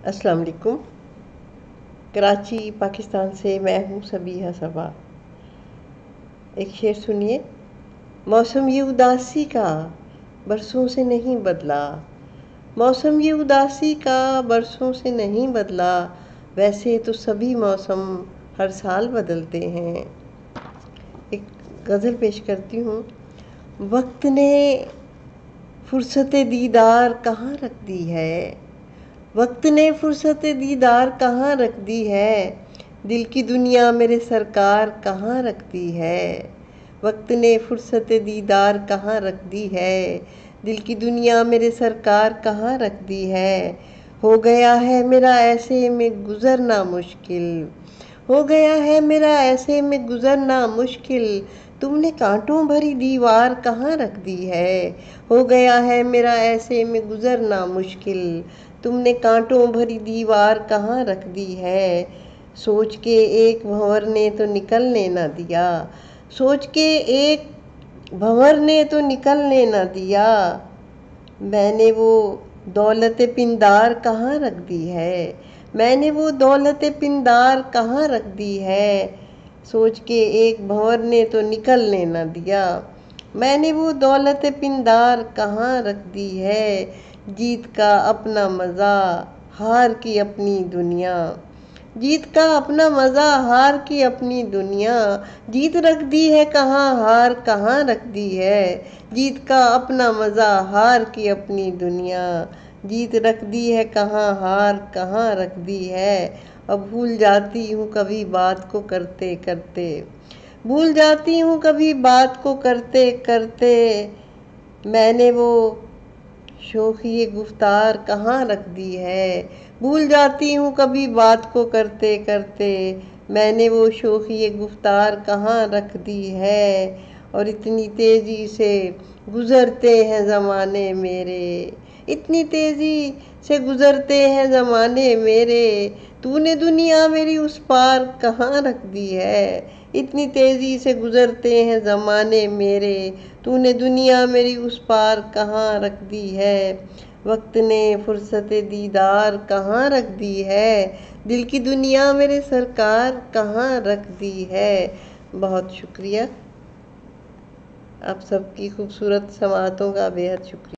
अस्सलाम वालेकुम। कराची पाकिस्तान से मैं हूँ सबीहा सबा। एक शेर सुनिए। मौसम ये उदासी का बरसों से नहीं बदला, मौसम ये उदासी का बरसों से नहीं बदला, वैसे तो सभी मौसम हर साल बदलते हैं। एक गज़ल पेश करती हूँ। वक्त ने फुर्सत दीदार कहाँ रख दी है, वक्त ने फुर्सत दीदार कहाँ रख दी है, दिल की दुनिया मेरे सरकार कहाँ रख दी है। वक्त ने फुर्सत दीदार कहाँ रख दी है, दिल की दुनिया मेरे सरकार कहाँ रख दी है। हो गया है मेरा ऐसे में गुजरना मुश्किल, हो गया है मेरा ऐसे में गुजरना मुश्किल, तुमने कांटों भरी दीवार कहाँ रख दी है। हो गया है मेरा ऐसे में गुजरना मुश्किल, तुमने कांटों भरी दीवार कहाँ रख दी है। सोच के एक भंवर ने तो निकलने न दिया, सोच के एक भंवर ने तो निकलने न दिया, मैंने वो दौलत पिंदार कहाँ रख दी है, मैंने वो दौलत पिंदार कहाँ रख दी है। सोच के एक भंवर ने तो निकलने न दिया, मैंने वो दौलत पिंदार कहाँ रख दी है। जीत का अपना मज़ा हार की अपनी दुनिया, जीत का अपना मज़ा हार की अपनी दुनिया, जीत रख दी है कहाँ हार कहाँ रख दी है। जीत का अपना मज़ा हार की अपनी दुनिया, जीत रख दी है कहाँ हार कहाँ रख दी है। अब भूल जाती हूँ कभी बात को करते करते, भूल जाती हूँ कभी बात को करते करते, मैंने वो शोखी गुफ्तार कहाँ रख दी है। भूल जाती हूँ कभी बात को करते करते, मैंने वो शोखी गुफ्तार कहाँ रख दी है। और इतनी तेज़ी से गुज़रते हैं ज़माने मेरे, इतनी तेज़ी से गुज़रते हैं ज़माने मेरे, तूने दुनिया मेरी उस पार कहाँ रख दी है। इतनी तेज़ी से गुज़रते हैं ज़माने मेरे, तूने दुनिया मेरी उस पार कहाँ रख दी है। वक्त ने फुर्सत दीदार कहाँ रख दी है, दिल की दुनिया मेरे सरकार कहाँ रख दी है। बहुत शुक्रिया। आप सबकी खूबसूरत समातों का बेहद शुक्रिया।